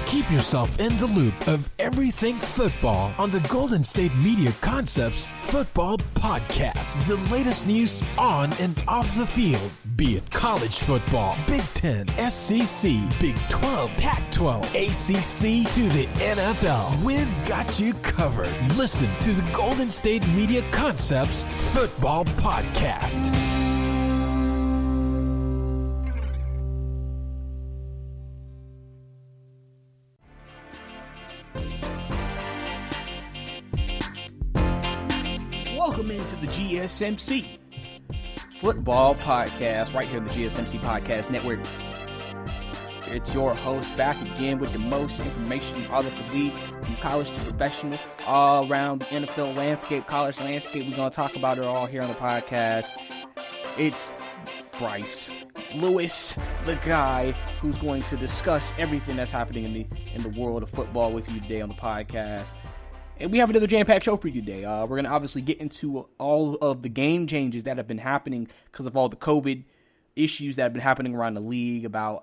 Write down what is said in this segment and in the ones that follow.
Keep yourself in the loop of everything football on the Golden State Media Concepts Football Podcast. The latest news on and off the field, be it college football, Big Ten, SEC, Big 12, Pac-12, ACC to the NFL. We've got you covered. Listen to the Golden State Media Concepts Football Podcast. Welcome into the GSMC Football Podcast, right here on the GSMC Podcast Network. It's your host back again with the most information all of the week, from college to professional, all around the NFL landscape, college landscape. We're going to talk about it all here on the podcast. It's Brice Lewis, the guy who's going to discuss everything that's happening in the world of football with you today on the podcast. And we have another jam-packed show for you today. We're going to obviously get into all of the game changes that have been happening because of all the COVID issues that have been happening around the league. So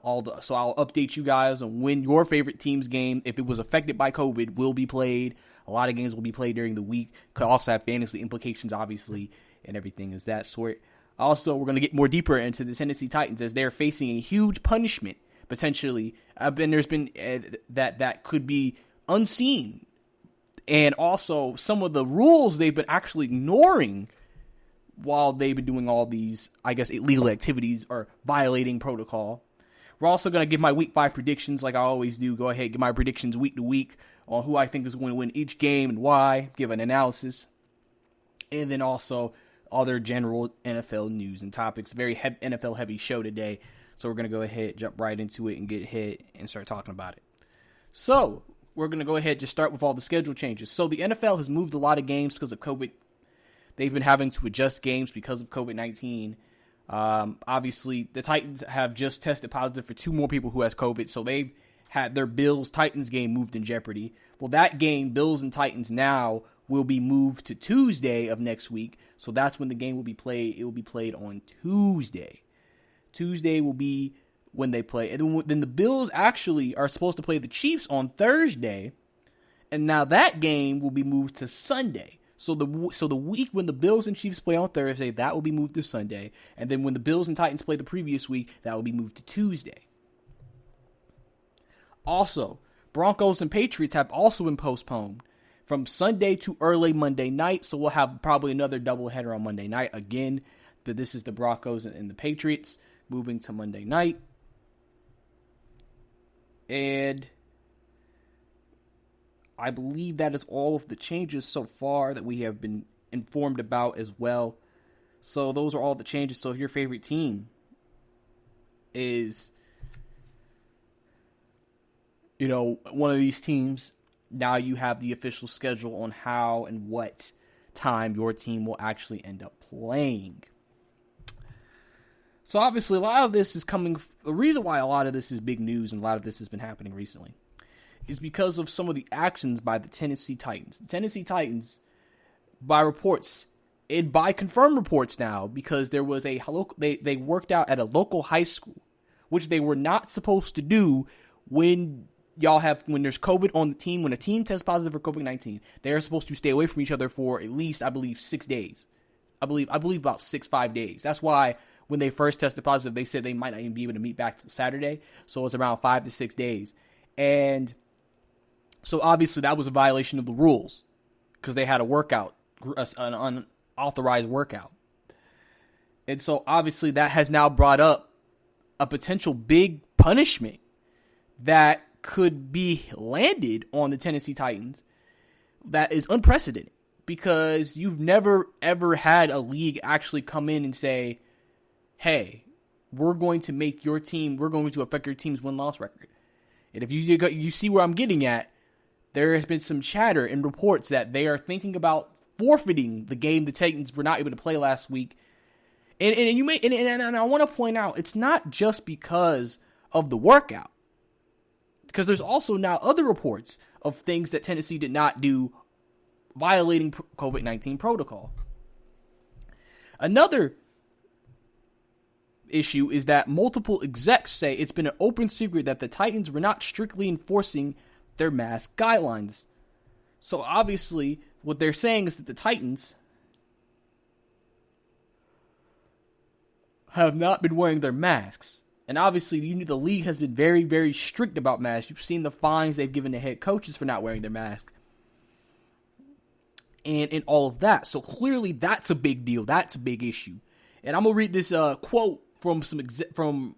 I'll update you guys on when your favorite team's game, if it was affected by COVID, will be played. A lot of games will be played during the week. Could also have fantasy implications, obviously, and everything is that sort. Also, we're going to get more deeper into the Tennessee Titans as they're facing a huge punishment, potentially. And there's been that could be unseen. And also some of the rules they've been actually ignoring while they've been doing all these, I guess, illegal activities or violating protocol. We're also going to give my Week 5 predictions like I always do. Go ahead, give my predictions week to week on who I think is going to win each game and why. Give an analysis. And then also other general NFL news and topics. Very NFL-heavy show today. So we're going to go ahead, jump right into it and get hit and start talking about it. So we're going to go ahead and just start with all the schedule changes. So the NFL has moved a lot of games because of COVID. They've been having to adjust games because of COVID-19. Obviously, the Titans have just tested positive for 2 more people who has COVID, so they've had their Bills-Titans game moved in jeopardy. Well, that game, Bills and Titans now, will be moved to Tuesday of next week, so that's when the game will be played. It will be played on Tuesday. Tuesday will be when they play. And then the Bills actually are supposed to play the Chiefs on Thursday, and now that game will be moved to Sunday. So the week when the Bills and Chiefs play on Thursday, that will be moved to Sunday, and then when the Bills and Titans play the previous week, that will be moved to Tuesday. Also, Broncos and Patriots have also been postponed from Sunday to early Monday night, so we'll have probably another doubleheader on Monday night again, but this is the Broncos and the Patriots moving to Monday night. And I believe that is all of the changes so far that we have been informed about as well. So those are all the changes. So if your favorite team is, one of these teams, now you have the official schedule on how and what time your team will actually end up playing. So obviously a lot of this is coming, the reason why a lot of this is big news and a lot of this has been happening recently is because of some of the actions by the Tennessee Titans. The Tennessee Titans, by reports, and by confirmed reports now, because there was they worked out at a local high school, which they were not supposed to do when there's COVID on the team. When a team tests positive for COVID-19, they are supposed to stay away from each other for at least, I believe, 6 days. I believe about 5 days. That's why when they first tested positive, they said they might not even be able to meet back till Saturday. So it's around 5 to 6 days. And so obviously that was a violation of the rules because they had a workout, an unauthorized workout. And so obviously that has now brought up a potential big punishment that could be landed on the Tennessee Titans that is unprecedented because you've never ever had a league actually come in and say, hey, we're going to affect your team's win-loss record. And if you see where I'm getting at, there has been some chatter and reports that they are thinking about forfeiting the game the Titans were not able to play last week. And I want to point out, it's not just because of the workout. Because there's also now other reports of things that Tennessee did not do violating COVID-19 protocol. Another issue is that multiple execs say it's been an open secret that the Titans were not strictly enforcing their mask guidelines. So obviously, what they're saying is that the Titans have not been wearing their masks. And obviously, the league has been very, very strict about masks. You've seen the fines they've given to head coaches for not wearing their mask. And all of that. So clearly, that's a big deal. That's a big issue. And I'm going to read this quote from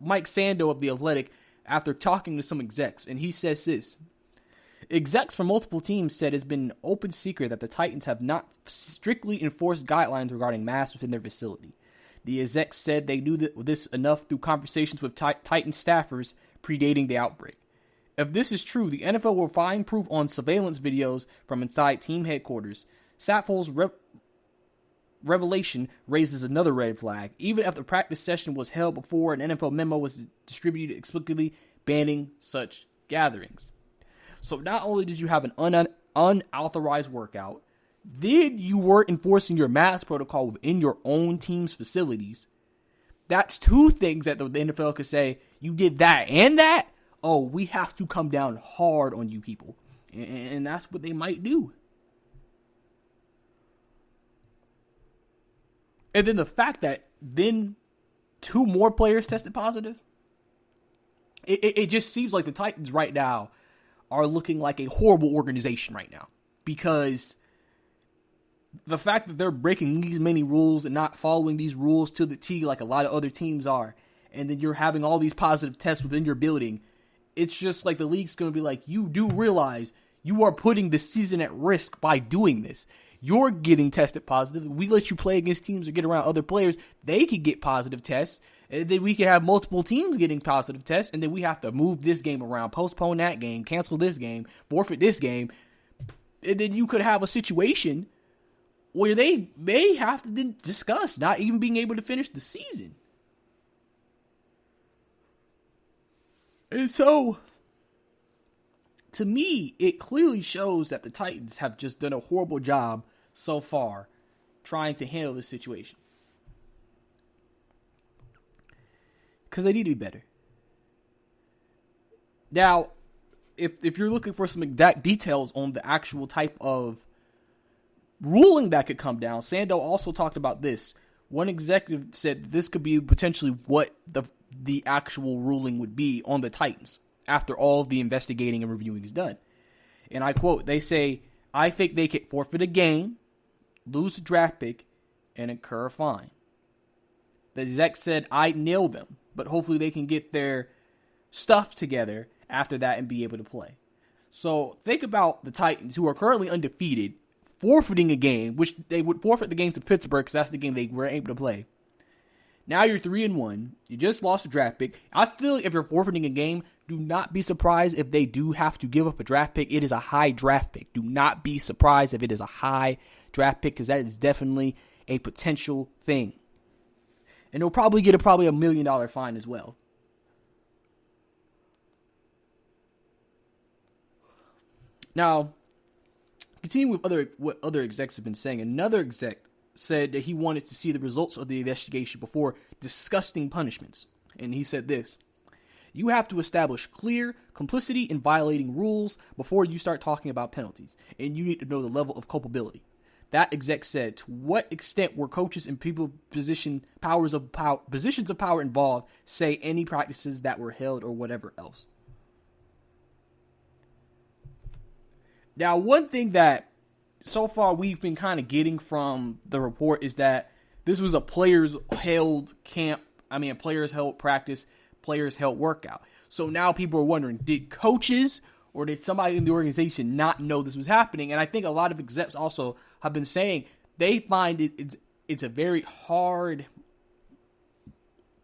Mike Sando of The Athletic after talking to some execs. And he says this. Execs from multiple teams said it's been an open secret that the Titans have not strictly enforced guidelines regarding masks within their facility. The execs said they knew this enough through conversations with Titan staffers predating the outbreak. If this is true, the NFL will find proof on surveillance videos from inside team headquarters. Saffol's revelation raises another red flag. Even if the practice session was held before an NFL memo was distributed explicitly banning such gatherings. So not only did you have an unauthorized workout, then you weren't enforcing your mask protocol within your own team's facilities. That's two things that the NFL could say, you did that and that. Oh, we have to come down hard on you people. And that's what they might do. And then the fact that then 2 more players tested positive, it just seems like the Titans right now are looking like a horrible organization right now. Because the fact that they're breaking these many rules and not following these rules to the T like a lot of other teams are, and then you're having all these positive tests within your building, it's just like the league's going to be like, you do realize you are putting the season at risk by doing this. You're getting tested positive. We let you play against teams or get around other players. They could get positive tests. And then we could have multiple teams getting positive tests. And then we have to move this game around, postpone that game, cancel this game, forfeit this game. And then you could have a situation where they may have to then discuss not even being able to finish the season. And so, to me, it clearly shows that the Titans have just done a horrible job so far trying to handle this situation. Because they need to be better. Now, if you're looking for some exact details on the actual type of ruling that could come down, Sando also talked about this. One executive said this could be potentially what the actual ruling would be on the Titans after all of the investigating and reviewing is done. And I quote, they say, I think they could forfeit a game, lose a draft pick, and incur a fine. The exec said, I nail them, but hopefully they can get their stuff together after that and be able to play. So think about the Titans, who are currently undefeated, forfeiting a game, which they would forfeit the game to Pittsburgh because that's the game they were able to play. Now you're 3-1. You just lost a draft pick. I feel like if you're forfeiting a game, do not be surprised if they do have to give up a draft pick. It is a high draft pick. Do not be surprised if it is a high draft pick because that is definitely a potential thing. And they'll probably get a $1 million fine as well. Now, continuing with what other execs have been saying, another exec said that he wanted to see the results of the investigation before discussing punishments. And he said this, you have to establish clear complicity in violating rules before you start talking about penalties. And you need to know the level of culpability. That exec said, to what extent were coaches and people positions of power involved, say any practices that were held or whatever else. Now, one thing that so far we've been kind of getting from the report is that this was a players held practice, players held workout. So now people are wondering, did coaches or did somebody in the organization not know this was happening? And I think a lot of execs also have been saying they find it's a very hard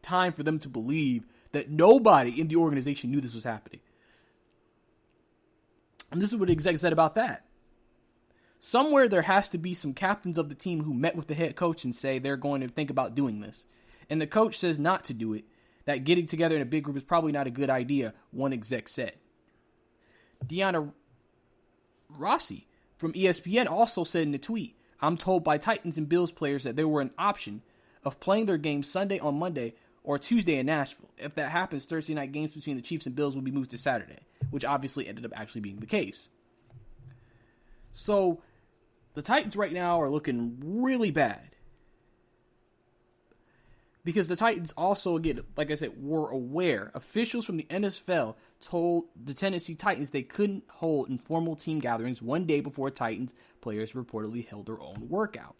time for them to believe that nobody in the organization knew this was happening. And this is what the exec said about that. Somewhere there has to be some captains of the team who met with the head coach and say they're going to think about doing this. And the coach says not to do it, that getting together in a big group is probably not a good idea, one exec said. Deanna Rossi from ESPN also said in a tweet, I'm told by Titans and Bills players that they were an option, of playing their game Sunday on Monday or Tuesday in Nashville. If that happens, Thursday night games between the Chiefs and Bills will be moved to Saturday, which obviously ended up actually being the case. So the Titans right now are looking really bad. Because the Titans also, again, like I said, were aware. Officials from the NFL told the Tennessee Titans they couldn't hold informal team gatherings one day before Titans players reportedly held their own workout.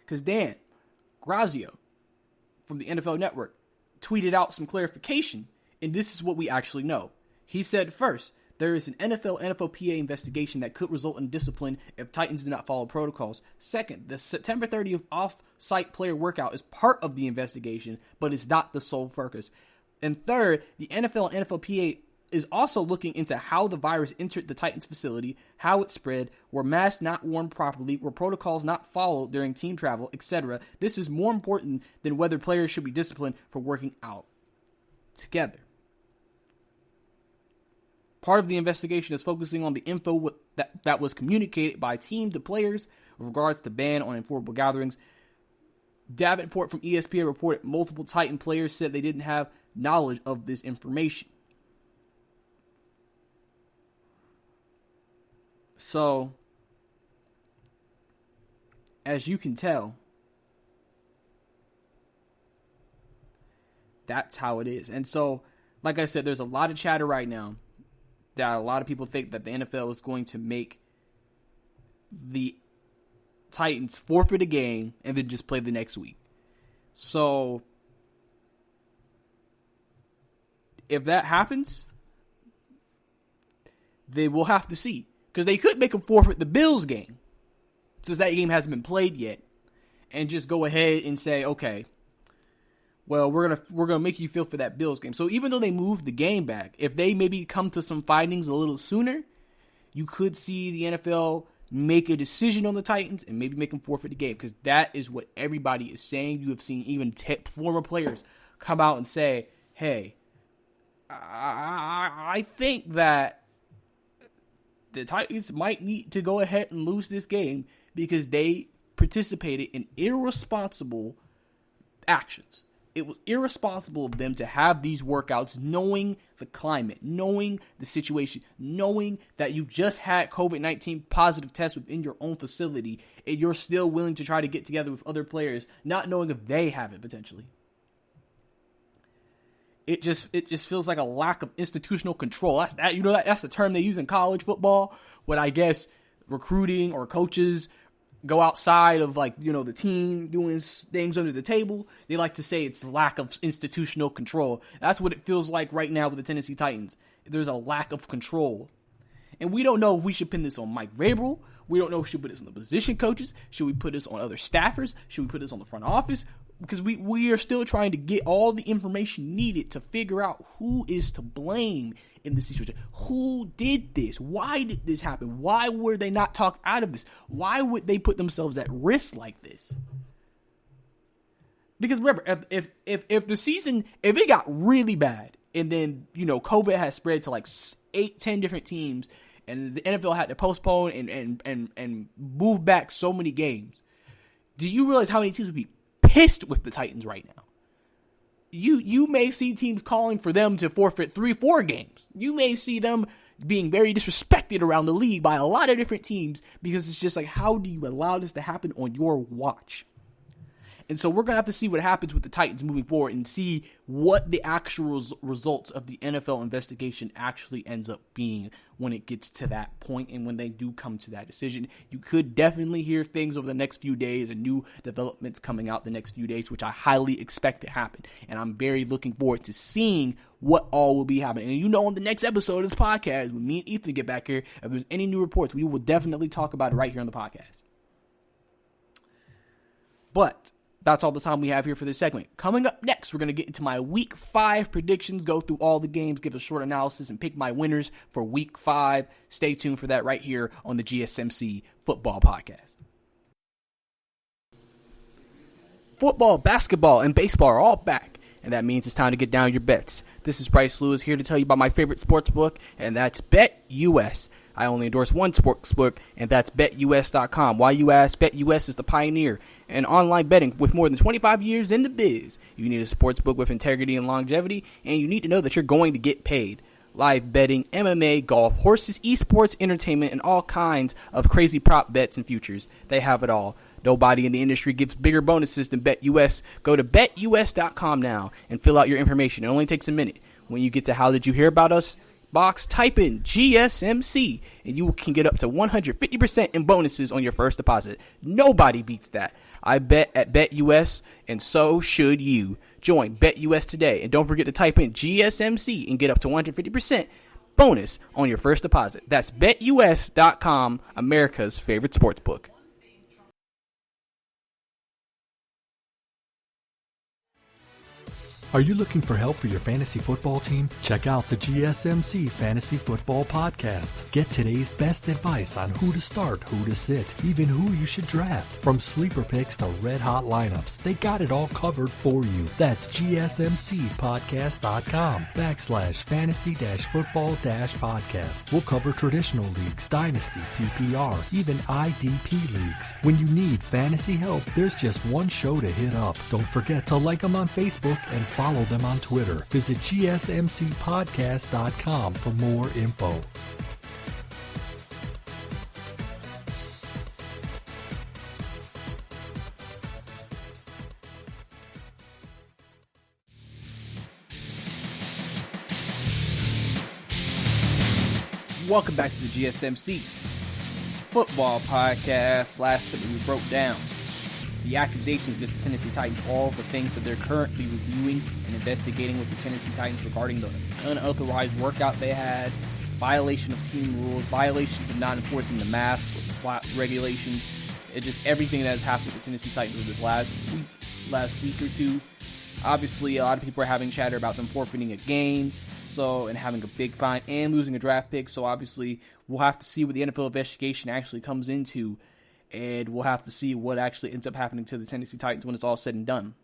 Because Dan Grazio from the NFL Network tweeted out some clarification, and this is what we actually know. He said, first, there is an NFLPA investigation that could result in discipline if Titans do not follow protocols. Second, the September 30th off-site player workout is part of the investigation, but is not the sole focus. And third, the NFL and NFLPA is also looking into how the virus entered the Titans facility, how it spread, were masks not worn properly, were protocols not followed during team travel, etc. This is more important than whether players should be disciplined for working out together. Part of the investigation is focusing on the info that was communicated by team to players with regards to ban on informal gatherings. Davenport from ESPN reported multiple Titan players said they didn't have knowledge of this information. So, as you can tell, that's how it is. And so, like I said, there's a lot of chatter right now that a lot of people think that the NFL is going to make the Titans forfeit a game and then just play the next week. So, if that happens, they will have to see. Because they could make them forfeit the Bills game, since that game hasn't been played yet, and just go ahead and say, okay, well, we're gonna make you feel for that Bills game. So even though they moved the game back, if they maybe come to some findings a little sooner, you could see the NFL make a decision on the Titans and maybe make them forfeit the game, because that is what everybody is saying. You have seen even former players come out and say, hey, I think that the Titans might need to go ahead and lose this game because they participated in irresponsible actions. It was irresponsible of them to have these workouts knowing the climate, knowing the situation, knowing that you just had COVID-19 positive tests within your own facility, and you're still willing to try to get together with other players, not knowing if they have it potentially. It just feels like a lack of institutional control. That's the term they use in college football, when I guess recruiting or coaches go outside of the team doing things under the table. They like to say it's lack of institutional control. That's what it feels like right now with the Tennessee Titans. There's a lack of control. And we don't know if we should pin this on Mike Vrabel. We don't know if we should put this on the position coaches. Should we put this on other staffers? Should we put this on the front office? Because we are still trying to get all the information needed to figure out who is to blame in this situation. Who did this? Why did this happen? Why were they not talked out of this? Why would they put themselves at risk like this? Because remember, if the season, if it got really bad, and then, COVID has spread to 8-10 different teams, and the NFL had to postpone and move back so many games, do you realize how many teams would be pissed with the Titans right now? You may see teams calling for them to forfeit 3-4 games. You may see them being very disrespected around the league by a lot of different teams, because it's just like, how do you allow this to happen on your watch? And so we're going to have to see what happens with the Titans moving forward and see what the actual results of the NFL investigation actually ends up being when it gets to that point and when they do come to that decision. You could definitely hear things over the next few days and new developments coming out the next few days, which I highly expect to happen. And I'm very looking forward to seeing what all will be happening. And on the next episode of this podcast, when me and Ethan get back here, if there's any new reports, we will definitely talk about it right here on the podcast. But that's all the time we have here for this segment. Coming up next, we're going to get into my Week 5 predictions, go through all the games, give a short analysis, and pick my winners for Week 5. Stay tuned for that right here on the GSMC Football Podcast. Football, basketball, and baseball are all back, and that means it's time to get down your bets. This is Brice Lewis here to tell you about my favorite sports book, and that's BetUS. I only endorse one sportsbook, and that's BetUS.com. Why you ask? BetUS is the pioneer in online betting with more than 25 years in the biz. You need a sportsbook with integrity and longevity, and you need to know that you're going to get paid. Live betting, MMA, golf, horses, esports, entertainment, and all kinds of crazy prop bets and futures. They have it all. Nobody in the industry gives bigger bonuses than BetUS. Go to BetUS.com now and fill out your information. It only takes a minute. When you get to How Did You Hear About Us box, type in GSMC, and you can get up to 150% in bonuses on your first deposit. Nobody beats that. I bet at BetUS, and so should you. Join BetUS today, and don't forget to type in GSMC and get up to 150% bonus on your first deposit. That's BetUS.com, America's favorite sportsbook. Are you looking for help for your fantasy football team? Check out the GSMC Fantasy Football Podcast. Get today's best advice on who to start, who to sit, even who you should draft. From sleeper picks to red-hot lineups, they got it all covered for you. That's GSMCpodcast.com/fantasy-football-podcast. We'll cover traditional leagues, dynasty, PPR, even IDP leagues. When you need fantasy help, there's just one show to hit up. Don't forget to like them on Facebook and follow them on Twitter. Visit GSMCpodcast.com for more info. Welcome back to the GSMC Football Podcast. Last segment we broke down the accusations against the Tennessee Titans, all the things that they're currently reviewing and investigating with the Tennessee Titans regarding the unauthorized workout they had, violation of team rules, violations of not enforcing the mask regulations. It's just everything that has happened with the Tennessee Titans over this last week or two. Obviously, a lot of people are having chatter about them forfeiting a game, and having a big fine and losing a draft pick. So obviously, we'll have to see what the NFL investigation actually comes into. And we'll have to see what actually ends up happening to the Tennessee Titans when it's all said and done.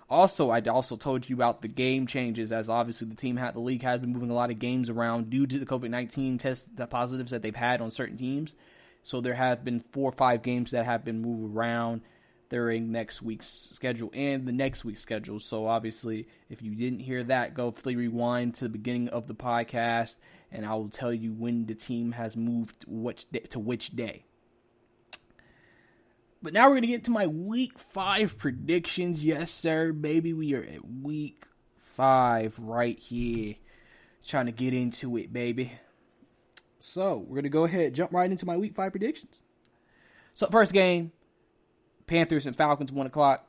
Also, I also told you about the game changes, as obviously the league has been moving a lot of games around due to the COVID-19 the positives that they've had on certain teams. So there have been 4 or 5 games that have been moved around during next week's schedule and the next week's schedule. So obviously, if you didn't hear that, go rewind to the beginning of the podcast, and I will tell you when the team has moved to which day. But now we're going to get to my Week 5 predictions. Yes, sir, baby. We are at Week 5 right here. Trying to get into it, baby. So, we're going to go ahead and jump right into my Week 5 predictions. So, first game, Panthers and Falcons, 1 o'clock.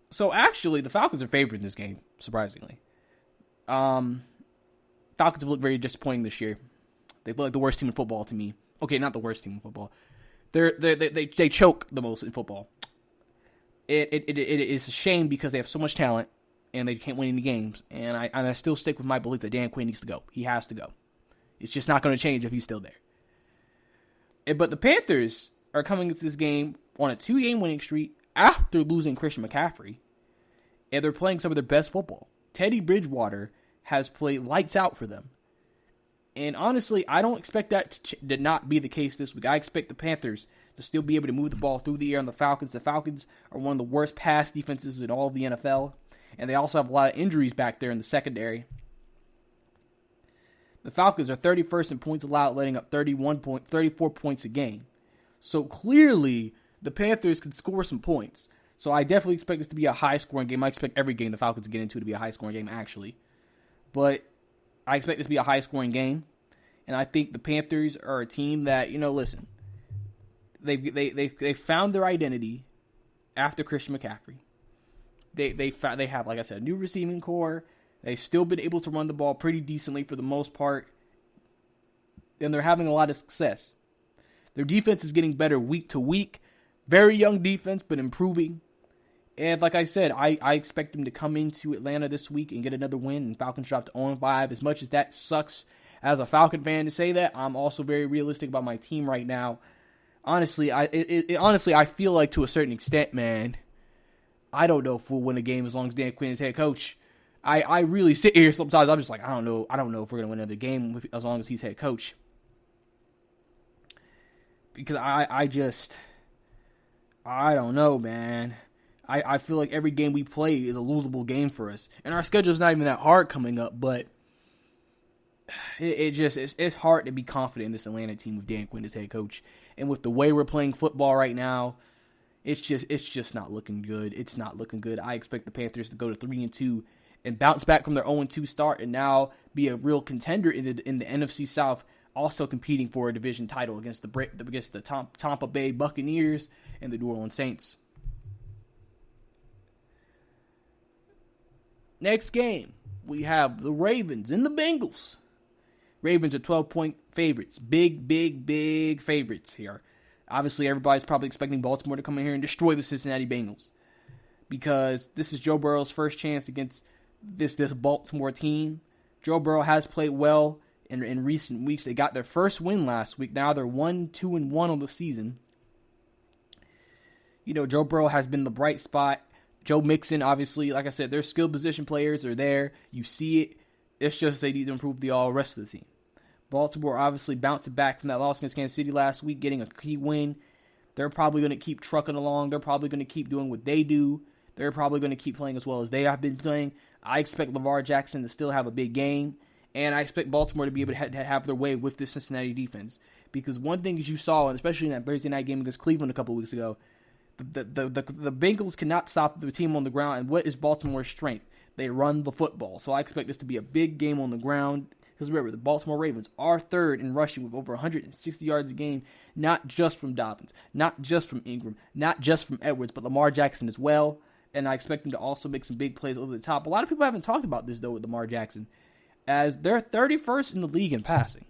So, actually, the Falcons are favored in this game, surprisingly. Falcons have looked very disappointing this year. They've looked like the worst team in football to me. Okay, not the worst team in football. They choke the most in football. It is a shame because they have so much talent and they can't win any games. And I still stick with my belief that Dan Quinn needs to go. He has to go. It's just not going to change if he's still there. But the Panthers are coming into this game on a 2-game winning streak after losing Christian McCaffrey, and they're playing some of their best football. Teddy Bridgewater has played lights out for them. And honestly, I don't expect that to not be the case this week. I expect the Panthers to still be able to move the ball through the air on the Falcons. The Falcons are one of the worst pass defenses in all of the NFL. And they also have a lot of injuries back there in the secondary. The Falcons are 31st in points allowed, letting up 34 points a game. So clearly, the Panthers can score some points. So I definitely expect this to be a high-scoring game. I expect every game the Falcons get into to be a high-scoring game, actually. But I expect this to be a high-scoring game, and I think the Panthers are a team that, listen, they found their identity after Christian McCaffrey. They have, like I said, a new receiving core. They've still been able to run the ball pretty decently for the most part, and they're having a lot of success. Their defense is getting better week to week. Very young defense, but improving. And like I said, I expect them to come into Atlanta this week and get another win, and Falcons drop to 0-5. As much as that sucks as a Falcon fan to say that, I'm also very realistic about my team right now. Honestly, I feel like to a certain extent, man, I don't know if we'll win a game as long as Dan Quinn is head coach. I really sit here sometimes, I'm just like, I don't know if we're going to win another game as long as he's head coach. because I don't know, man. I feel like every game we play is a losable game for us. And our schedule's not even that hard coming up, but it's hard to be confident in this Atlanta team with Dan Quinn as head coach. And with the way we're playing football right now, it's just not looking good. It's not looking good. I expect the Panthers to go to 3-2 and bounce back from their 0-2 start and now be a real contender in the NFC South, also competing for a division title against the Tampa Bay Buccaneers and the New Orleans Saints. Next game, we have the Ravens and the Bengals. Ravens are 12-point favorites. Big favorites here. Obviously, everybody's probably expecting Baltimore to come in here and destroy the Cincinnati Bengals, because this is Joe Burrow's first chance against this Baltimore team. Joe Burrow has played well in recent weeks. They got their first win last week. Now they're 1-2-1 on the season. You know, Joe Burrow has been the bright spot. Joe Mixon, obviously, like I said, their skill position players are there. You see it. It's just they need to improve the all rest of the team. Baltimore obviously bounced back from that loss against Kansas City last week, getting a key win. They're probably going to keep trucking along. They're probably going to keep doing what they do. They're probably going to keep playing as well as they have been playing. I expect Lamar Jackson to still have a big game, and I expect Baltimore to be able to have their way with the Cincinnati defense. Because one thing as you saw, and especially in that Thursday night game against Cleveland a couple weeks ago, the Bengals cannot stop the team on the ground. And what is Baltimore's strength? They run the football. So I expect this to be a big game on the ground. Because remember, the Baltimore Ravens are third in rushing with over 160 yards a game, not just from Dobbins, not just from Ingram, not just from Edwards, but Lamar Jackson as well. And I expect him to also make some big plays over the top. A lot of people haven't talked about this, though, with Lamar Jackson, as they're 31st in the league in passing.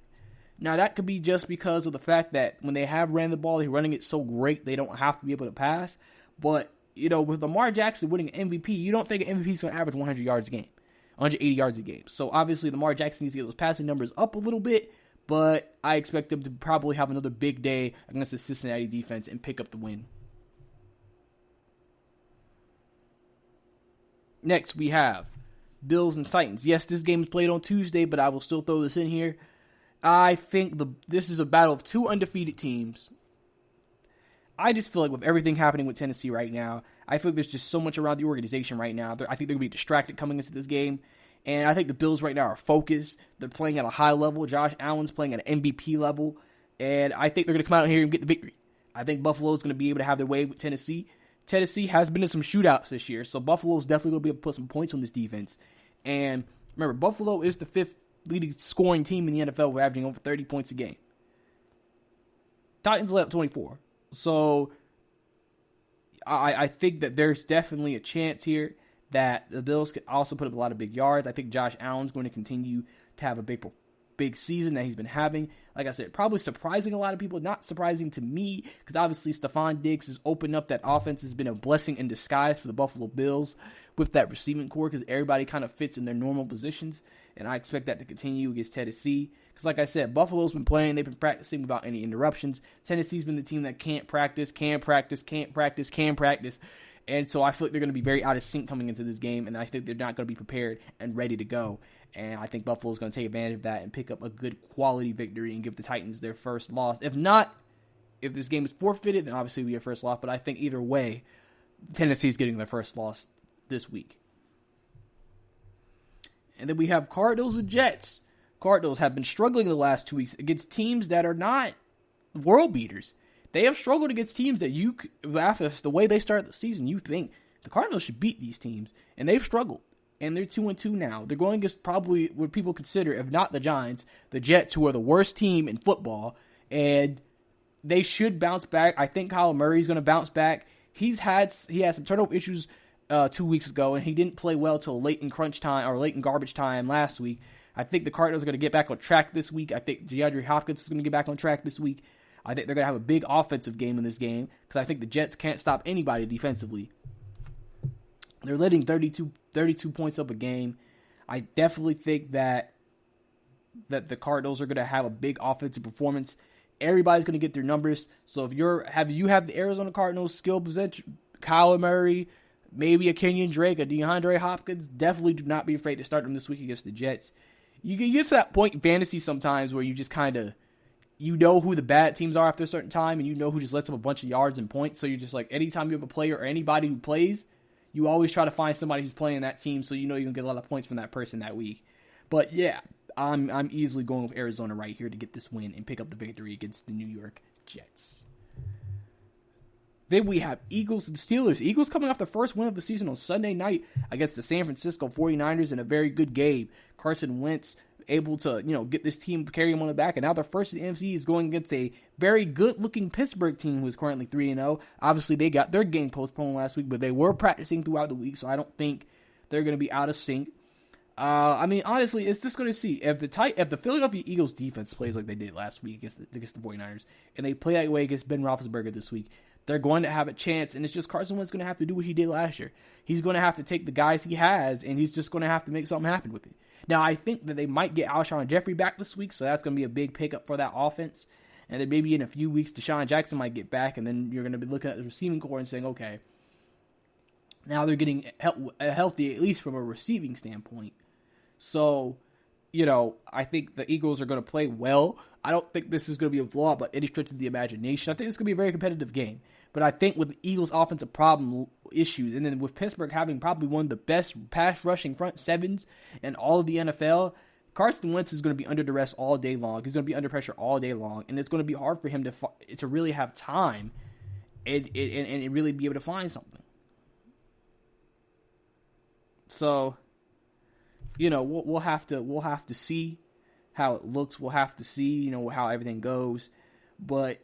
Now, that could be just because of the fact that when they have ran the ball, they're running it so great they don't have to be able to pass. But, you know, with Lamar Jackson winning an MVP, you don't think an MVP is going to average 100 yards a game, 180 yards a game. So, obviously, Lamar Jackson needs to get those passing numbers up a little bit, but I expect them to probably have another big day against the Cincinnati defense and pick up the win. Next, we have Bills and Titans. Yes, this game is played on Tuesday, but I will still throw this in here. I think this is a battle of two undefeated teams. I just feel like with everything happening with Tennessee right now, I feel like there's just so much around the organization right now. I think they're going to be distracted coming into this game. And I think the Bills right now are focused. They're playing at a high level. Josh Allen's playing at an MVP level. And I think they're going to come out here and get the victory. I think Buffalo's going to be able to have their way with Tennessee. Tennessee has been in some shootouts this year, so Buffalo's definitely going to be able to put some points on this defense. And remember, Buffalo is the fifth leading scoring team in the NFL, with averaging over 30 points a game. Titans led up 24. So I think that there's definitely a chance here that the Bills could also put up a lot of big yards. I think Josh Allen's going to continue to have a big season that he's been having. Like I said, probably surprising a lot of people, not surprising to me, because obviously Stephon Diggs has opened up that offense. Has been a blessing in disguise for the Buffalo Bills with that receiving core, because everybody kind of fits in their normal positions, and I expect that to continue against Tennessee. Because like I said, Buffalo's been playing, they've been practicing without any interruptions. Tennessee's been the team that can't practice, and so I feel like they're going to be very out of sync coming into this game, and I think they're not going to be prepared and ready to go. And I think Buffalo's going to take advantage of that and pick up a good quality victory and give the Titans their first loss. If not, if this game is forfeited, then obviously it'll be a first loss. But I think either way, Tennessee's getting their first loss this week. And then we have Cardinals and Jets. Cardinals have been struggling the last 2 weeks against teams that are not world beaters. They have struggled against teams that after the way they start the season, you think the Cardinals should beat these teams. And they've struggled. And they're 2-2 now. They're going against probably what people consider, if not the Giants, the Jets, who are the worst team in football. And they should bounce back. I think Kyler Murray's going to bounce back. He had some turnover issues 2 weeks ago, and he didn't play well till late in crunch time or late in garbage time last week. I think the Cardinals are going to get back on track this week. I think DeAndre Hopkins is going to get back on track this week. I think they're going to have a big offensive game in this game, because I think the Jets can't stop anybody defensively. They're letting 32 points up a game. I definitely think that the Cardinals are going to have a big offensive performance. Everybody's going to get their numbers. So if you have the Arizona Cardinals skill position, Kyler Murray, maybe a Kenyon Drake, a DeAndre Hopkins, definitely do not be afraid to start them this week against the Jets. You get to that point in fantasy sometimes where you just kind of, you know who the bad teams are after a certain time, and you know who just lets up a bunch of yards and points. So you're just like, anytime you have a player or anybody who plays, you always try to find somebody who's playing that team, so you know you can get a lot of points from that person that week. But yeah, I'm easily going with Arizona right here to get this win and pick up the victory against the New York Jets. Then we have Eagles and Steelers. Eagles coming off the first win of the season on Sunday night against the San Francisco 49ers in a very good game. Carson Wentz able to, get this team, carry him on the back. And now their first in the NFC is going against a very good-looking Pittsburgh team who is currently 3-0. Obviously, they got their game postponed last week, but they were practicing throughout the week, so I don't think they're going to be out of sync. Honestly, it's just going to see. If the Philadelphia Eagles defense plays like they did last week against the 49ers, and they play that way against Ben Roethlisberger this week, they're going to have a chance, and it's just Carson Wentz going to have to do what he did last year. He's going to have to take the guys he has, and he's just going to have to make something happen with it. Now, I think that they might get Alshon Jeffrey back this week, so that's going to be a big pickup for that offense. And then maybe in a few weeks, Deshaun Jackson might get back, and then you're going to be looking at the receiving core and saying, okay, now they're getting healthy, at least from a receiving standpoint. So, I think the Eagles are going to play well. I don't think this is going to be a blowout by any stretch of the imagination. I think it's going to be a very competitive game. But I think with the Eagles' offensive problem issues, and then with Pittsburgh having probably one of the best pass rushing front sevens in all of the NFL, Carson Wentz is going to be under duress all day long. He's going to be under pressure all day long, and it's going to be hard for him to really have time and really be able to find something. So, we'll have to see how it looks. We'll have to see, how everything goes. But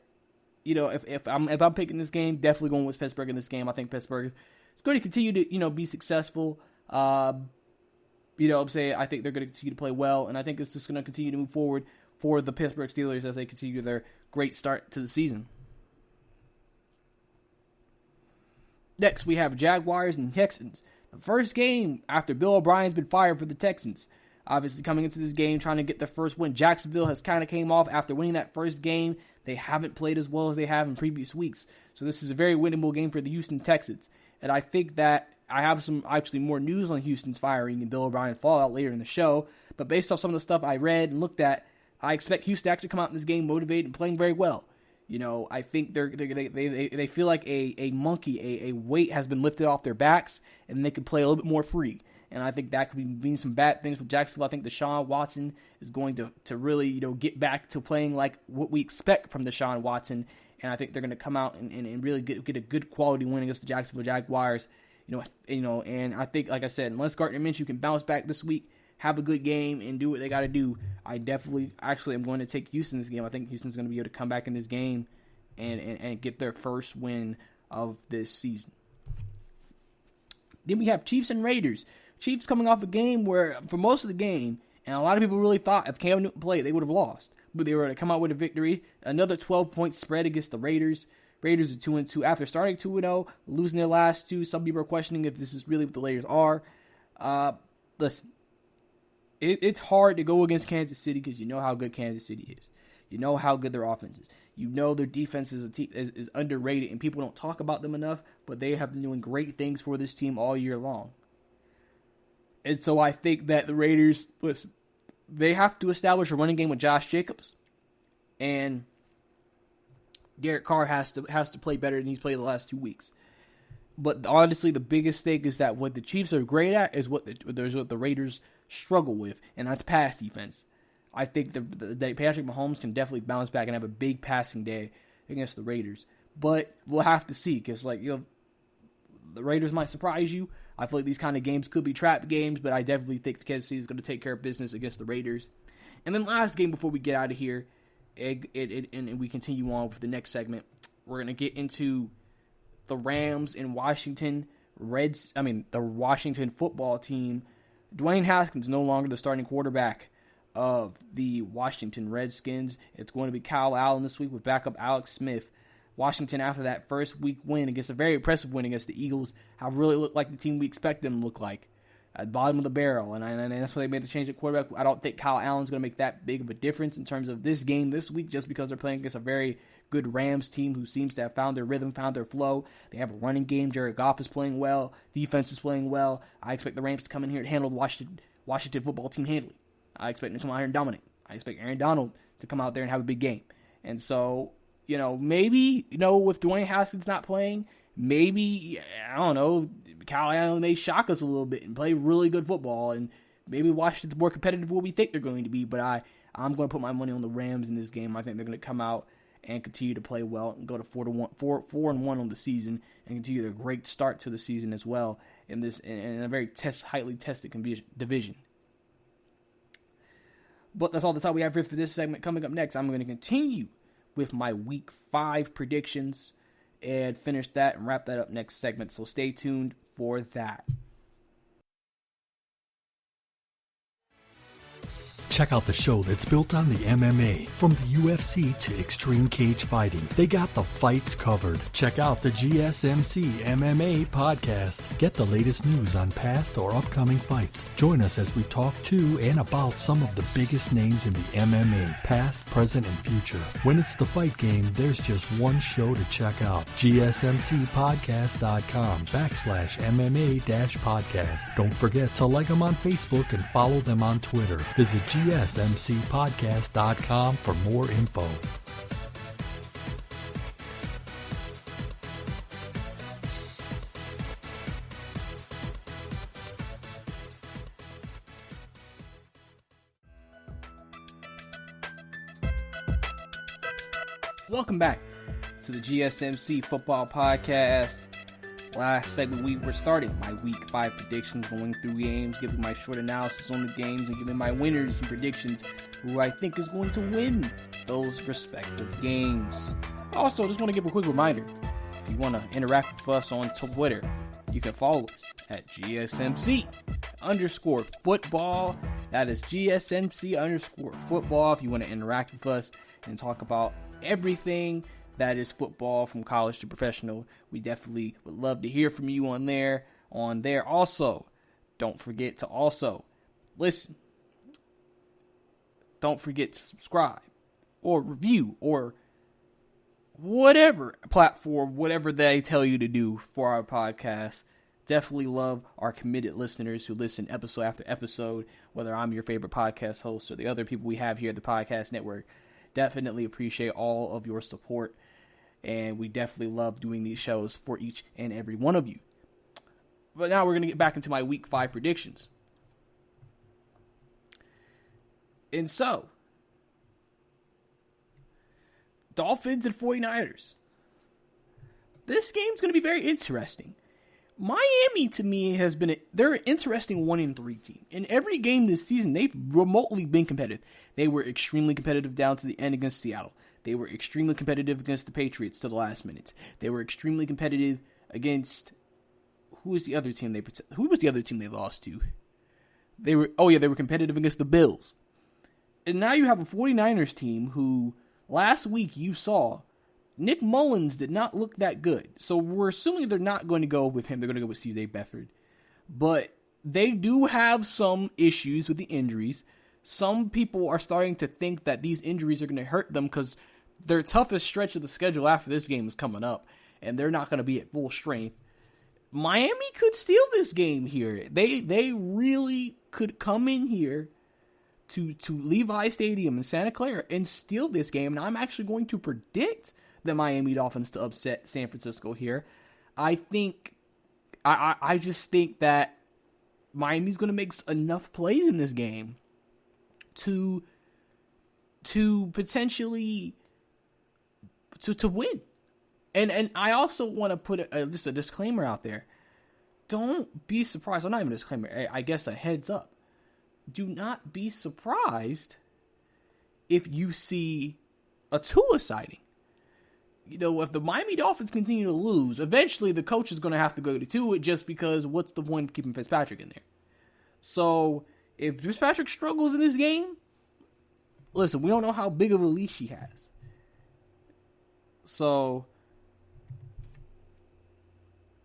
if I'm picking this game, definitely going with Pittsburgh in this game. I think Pittsburgh is going to continue to be successful. I'm saying I think they're going to continue to play well, and I think it's just going to continue to move forward for the Pittsburgh Steelers as they continue their great start to the season. Next, we have Jaguars and Texans. The first game after Bill O'Brien's been fired for the Texans. Obviously, coming into this game, trying to get their first win. Jacksonville has kind of came off after winning that first game. They haven't played as well as they have in previous weeks. So this is a very winnable game for the Houston Texans. And I think that I have some actually more news on Houston's firing and Bill O'Brien fallout later in the show. But based off some of the stuff I read and looked at, I expect Houston to actually come out in this game motivated and playing very well. I think they feel like a monkey, a weight has been lifted off their backs, and they can play a little bit more free. And I think that could mean some bad things for Jacksonville. I think Deshaun Watson is going to really, get back to playing like what we expect from Deshaun Watson. And I think they're going to come out and really get a good quality win against the Jacksonville Jaguars. And I think, like I said, unless Gardner Minshew can bounce back this week, have a good game, and do what they got to do, I definitely, actually, am going to take Houston this game. I think Houston's going to be able to come back in this game and get their first win of this season. Then we have Chiefs and Raiders. Chiefs coming off a game where, for most of the game, and a lot of people really thought if Cam Newton played, they would have lost. But they were able to come out with a victory. Another 12-point spread against the Raiders. Raiders are 2-2. After starting 2-0, losing their last two, some people are questioning if this is really what the Raiders are. Listen, it's hard to go against Kansas City because you know how good Kansas City is. You know how good their offense is. You know their defense is underrated, and people don't talk about them enough, but they have been doing great things for this team all year long. And so I think that the Raiders, listen, they have to establish a running game with Josh Jacobs, and Derek Carr has to play better than he's played the last 2 weeks. But honestly, the biggest thing is that what the Chiefs are great at is what the Raiders struggle with, and that's pass defense. I think that Patrick Mahomes can definitely bounce back and have a big passing day against the Raiders. But we'll have to see, because the Raiders might surprise you. I feel like these kind of games could be trap games, but I definitely think the Kansas City is going to take care of business against the Raiders. And then last game before we get out of here, and we continue on with the next segment, we're going to get into the Rams and Washington the Washington football team. Dwayne Haskins no longer the starting quarterback of the Washington Redskins. It's going to be Kyle Allen this week with backup Alex Smith. Washington, after that first week win against a very impressive win against the Eagles, have really looked like the team we expect them to look like, at the bottom of the barrel. And that's why they made the change at quarterback. I don't think Kyle Allen's going to make that big of a difference in terms of this game this week, just because they're playing against a very good Rams team who seems to have found their rhythm, found their flow. They have a running game. Jared Goff is playing well. Defense is playing well. I expect the Rams to come in here and handle the Washington football team handily. I expect them to come out here and dominate. I expect Aaron Donald to come out there and have a big game. And so, maybe, with Dwayne Haskins not playing, maybe, I don't know, Kyle Allen may shock us a little bit and play really good football, and maybe Washington's more competitive than what we think they're going to be. But I'm going to put my money on the Rams in this game. I think they're going to come out and continue to play well and go to 4-1 on the season and continue a great start to the season as well in a very highly tested division. But that's all the time we have here for this segment. Coming up next, I'm going to continue with my Week 5 predictions and finish that and wrap that up next segment. So stay tuned for that. Check out the show that's built on the MMA. From the UFC to extreme cage fighting, they got the fights covered. Check out the GSMC MMA podcast. Get the latest news on past or upcoming fights. Join us as we talk to and about some of the biggest names in the MMA, past, present, and future. When it's the fight game, there's just one show to check out. GSMCpodcast.com/MMA-podcast. Don't forget to like them on Facebook and follow them on Twitter. Visit GSMCpodcast.com for more info. Welcome back to the GSMC Football Podcast. Last segment, we were starting my Week 5 predictions, going through games, giving my short analysis on the games, and giving my winners and predictions who I think is going to win those respective games. Also, just want to give a quick reminder, if you want to interact with us on Twitter, you can follow us at GSMC_football. That is GSMC_football if you want to interact with us and talk about everything that is football from college to professional. We definitely would love to hear from you on there. Also, don't forget to also listen. Don't forget to subscribe or review or whatever platform, whatever they tell you to do for our podcast. Definitely love our committed listeners who listen episode after episode, whether I'm your favorite podcast host or the other people we have here at the podcast network. Definitely appreciate all of your support. And we definitely love doing these shows for each and every one of you. But now we're going to get back into my Week 5 predictions. And so, Dolphins and 49ers. This game's going to be very interesting. Miami, to me, they're an interesting 1-3 team. In every game this season, they've remotely been competitive. They were extremely competitive down to the end against Seattle. They were extremely competitive against the Patriots to the last minute. They were extremely competitive against who was the other team they lost to? They were competitive against the Bills. And now you have a 49ers team who last week you saw Nick Mullins did not look that good. So we're assuming they're not going to go with him. They're going to go with CJ Beathard. But they do have some issues with the injuries. Some people are starting to think that these injuries are going to hurt them because their toughest stretch of the schedule after this game is coming up, and they're not going to be at full strength. Miami could steal this game here. They really could come in here to Levi Stadium in Santa Clara and steal this game, and I'm actually going to predict the Miami Dolphins to upset San Francisco here. I just think that Miami's going to make enough plays in this game to potentially to win. And I also want to put just a disclaimer out there. Don't be surprised. Well, not even a disclaimer. I guess a heads up. Do not be surprised if you see a Tua sighting. If the Miami Dolphins continue to lose, eventually the coach is going to have to go to Tua just because what's the point of keeping Fitzpatrick in there? So if Fitzpatrick struggles in this game, listen, we don't know how big of a leash he has. So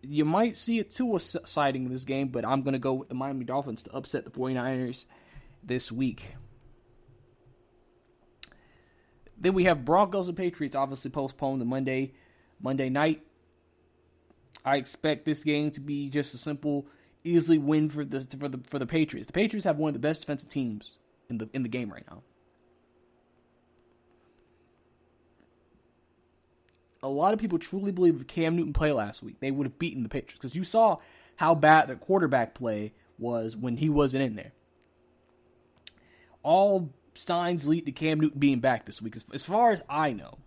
you might see a Tua sighting in this game, but I'm going to go with the Miami Dolphins to upset the 49ers this week. Then we have Broncos and Patriots, obviously postponed to Monday night. I expect this game to be just a simple, easily win for the Patriots. The Patriots have one of the best defensive teams in the game right now. a lot of people truly believe if Cam Newton played last week, they would have beaten the Patriots. Because you saw how bad the quarterback play was when he wasn't in there. All signs lead to Cam Newton being back this week. As far as I know.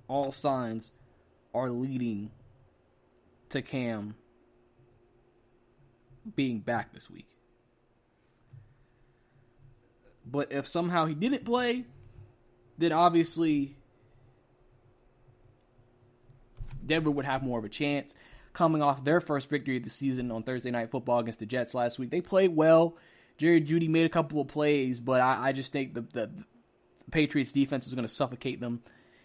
All signs are leading to Cam being back this week. But if somehow he didn't play, then obviously Denver would have more of a chance. Coming off their first victory of the season on Thursday Night Football against the Jets last week. They played well. Jerry Jeudy made a couple of plays, but I just think the Patriots defense is going to suffocate them.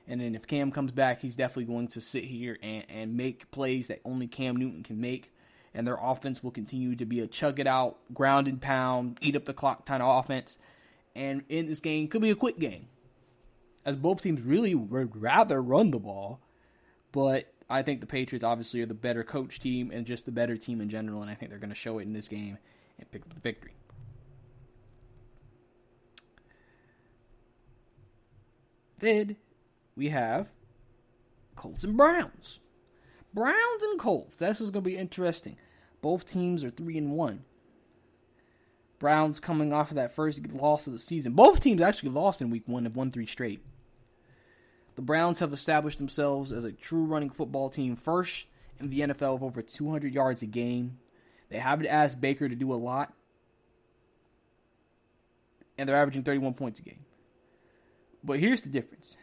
And then if Cam comes back, he's definitely going to sit here and make plays that only Cam Newton can make. And their offense will continue to be a chug it out, ground and pound, eat up the clock kind of offense. And in this game, could be a quick game. As both teams really would rather run the ball. But I think the Patriots obviously are the better coach team and just the better team in general. And I think they're going to show it in this game and pick up the victory. Then we have Colts and Browns. Browns and Colts. This is going to be interesting. Both teams are 3-1. Browns coming off of that first loss of the season. Both teams actually lost in week 1 and won 3 straight. The Browns have established themselves as a true running football team, first in the NFL with over 200 yards a game. They haven't asked Baker to do a lot. And they're averaging 31 points a game. But here's the difference.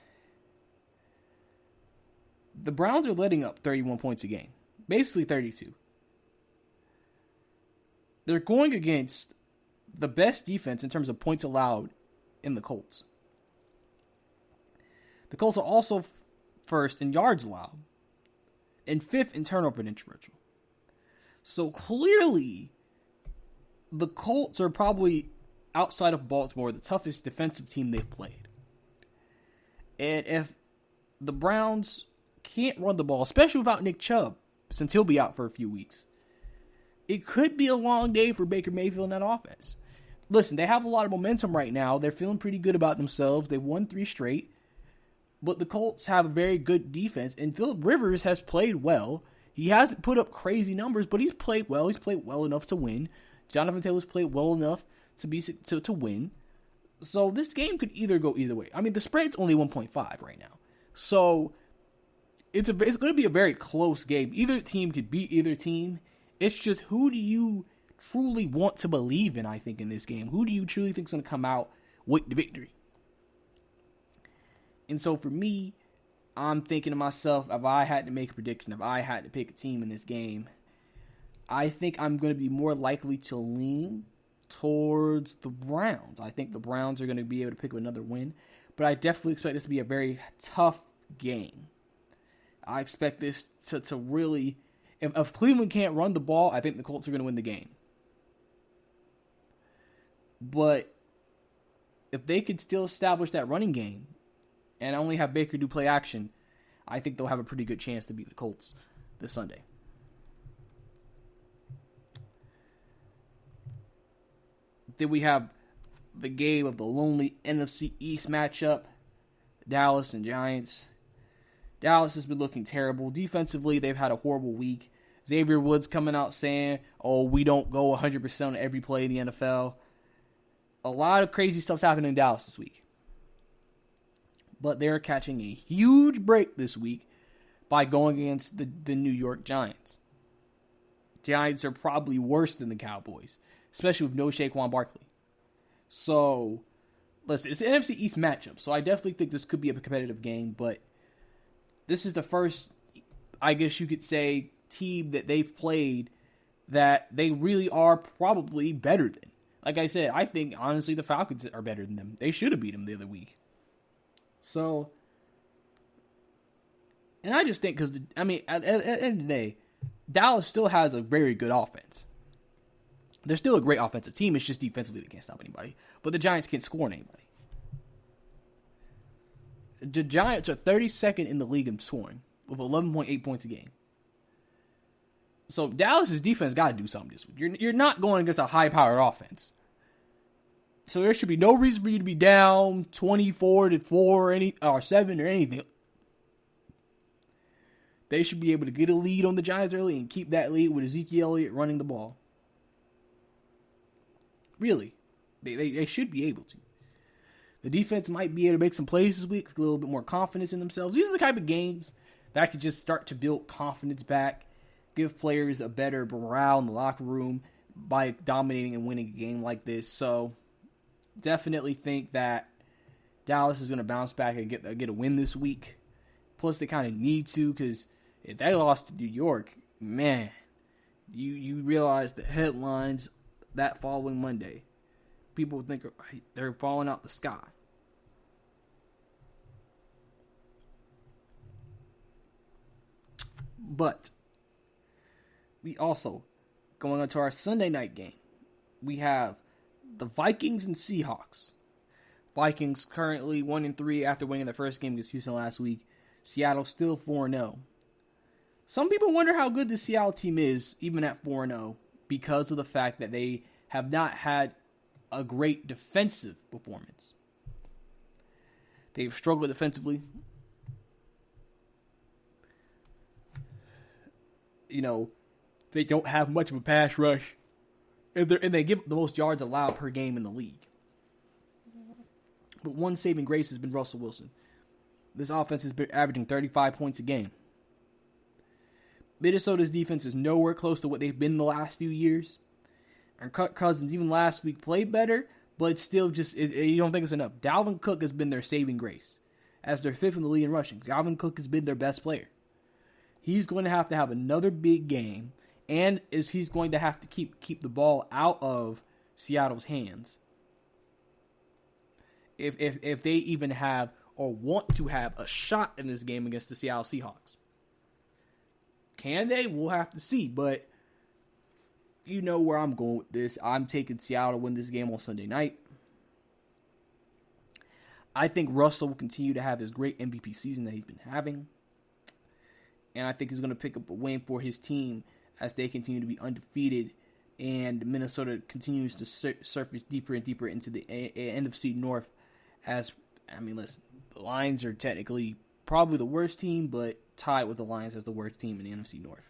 The Browns are letting up 31 points a game. Basically 32. They're going against the best defense in terms of points allowed in the Colts. The Colts are also first in yards allowed and 5th in turnover differential. So clearly, the Colts are probably, outside of Baltimore, the toughest defensive team they've played. And if the Browns can't run the ball, especially without Nick Chubb, since he'll be out for a few weeks, it could be a long day for Baker Mayfield in that offense. Listen, they have a lot of momentum right now. They're feeling pretty good about themselves. They won 3 straight. But the Colts have a very good defense. And Phillip Rivers has played well. He hasn't put up crazy numbers, but he's played well. He's played well enough to win. Jonathan Taylor's played well enough to win. So this game could either go either way. I mean, the spread's only 1.5 right now. So it's going to be a very close game. Either team could beat either team. It's just, who do you truly want to believe in, I think, in this game? Who do you truly think is going to come out with the victory? And so for me, I'm thinking to myself, if I had to make a prediction, if I had to pick a team in this game, I think I'm going to be more likely to lean towards the Browns. I think the Browns are going to be able to pick up another win, but I definitely expect this to be a very tough game. I expect this to really, if Cleveland can't run the ball, I think the Colts are going to win the game. But if they could still establish that running game and only have Baker do play action, I think they'll have a pretty good chance to beat the Colts this Sunday. Then we have the game of the lonely NFC East matchup, Dallas and Giants. Dallas has been looking terrible. Defensively, they've had a horrible week. Xavier Woods coming out saying, we don't go 100% on every play in the NFL. A lot of crazy stuff's happening in Dallas this week. But they're catching a huge break this week by going against the New York Giants. Giants are probably worse than the Cowboys, especially with no Saquon Barkley. So, listen, it's an NFC East matchup, so I definitely think this could be a competitive game, but this is the first, I guess you could say, team that they've played that they really are probably better than. Like I said, I think, honestly, the Falcons are better than them. They should have beat them the other week. So, and I just think, because, at the end of the day, Dallas still has a very good offense. They're still a great offensive team. It's just defensively they can't stop anybody. But the Giants can't score on anybody. The Giants are 32nd in the league in scoring with 11.8 points a game. So Dallas's defense got to do something this week. You're not going against a high-powered offense. So there should be no reason for you to be down 24-4 or 7 or anything. They should be able to get a lead on the Giants early and keep that lead with Ezekiel Elliott running the ball. Really. They should be able to. The defense might be able to make some plays this week with a little bit more confidence in themselves. These are the type of games that could just start to build confidence back, give players a better morale in the locker room by dominating and winning a game like this. So definitely think that Dallas is going to bounce back and get a win this week. Plus, they kind of need to, because if they lost to New York, man, you realize the headlines that following Monday. People would think they're falling out the sky. But we also, going on to our Sunday night game, we have the Vikings and Seahawks. Vikings currently 1-3 after winning their first game against Houston last week. Seattle still 4-0. Some people wonder how good the Seattle team is, even at 4-0, because of the fact that they have not had a great defensive performance. They've struggled defensively. You know, they don't have much of a pass rush. And they give the most yards allowed per game in the league. But one saving grace has been Russell Wilson. This offense has been averaging 35 points a game. Minnesota's defense is nowhere close to what they've been in the last few years. And Kirk Cousins, even last week, played better, but it's still just, you don't think it's enough. Dalvin Cook has been their saving grace. As their fifth in the league in rushing, Dalvin Cook has been their best player. He's going to have another big game, and he's going to have to keep the ball out of Seattle's hands. If they even have or want to have a shot in this game against the Seattle Seahawks. Can they? We'll have to see, but you know where I'm going with this. I'm taking Seattle to win this game on Sunday night. I think Russell will continue to have his great MVP season that he's been having. And I think he's going to pick up a win for his team as they continue to be undefeated and Minnesota continues to surface deeper and deeper into the NFC North. Listen, the Lions are technically probably the worst team, but tied with the Lions as the worst team in the NFC North.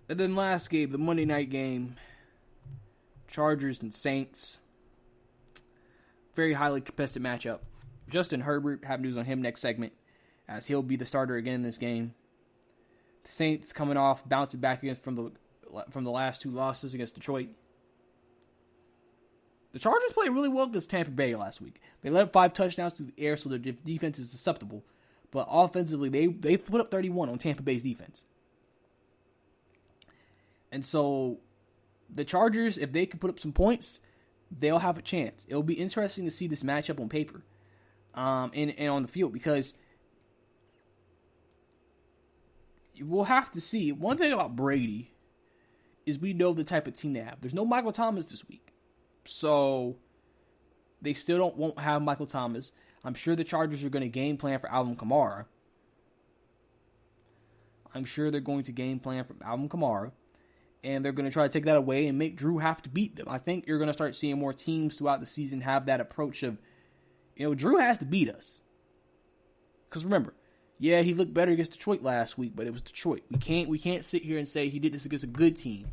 And then last game, the Monday night game, Chargers and Saints. Very highly contested matchup. Justin Herbert, have news on him next segment, as he'll be the starter again in this game. The Saints coming off, bouncing back against from the last two losses against Detroit. The Chargers played really well against Tampa Bay last week. They led 5 touchdowns through the air, so their defense is susceptible. But offensively, they put up 31 on Tampa Bay's defense. And so the Chargers, if they can put up some points, they'll have a chance. It'll be interesting to see this matchup on paper and on the field, because we'll have to see. One thing about Brady is we know the type of team they have. There's no Michael Thomas this week. So they still won't have Michael Thomas. I'm sure the Chargers are going to game plan for Alvin Kamara. And they're going to try to take that away and make Drew have to beat them. I think you're going to start seeing more teams throughout the season have that approach of, Drew has to beat us. Because remember, yeah, he looked better against Detroit last week, but it was Detroit. We can't sit here and say he did this against a good team.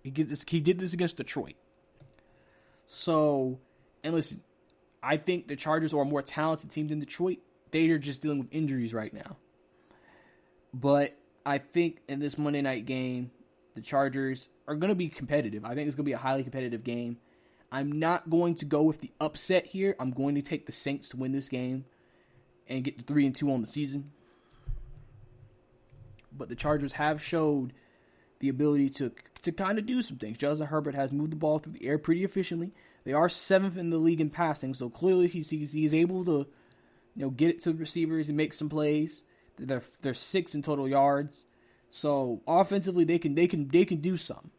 He did this against Detroit. So, and listen, I think the Chargers are a more talented team than Detroit. They are just dealing with injuries right now. But I think in this Monday night game, the Chargers are going to be competitive. I think it's going to be a highly competitive game. I'm not going to go with the upset here. I'm going to take the Saints to win this game and get to 3-2 on the season. But the Chargers have showed the ability to kind of do some things. Justin Herbert has moved the ball through the air pretty efficiently. They are 7th in the league in passing, so clearly he's able to get it to the receivers and make some plays. They're 6th in total yards. So offensively they can do something.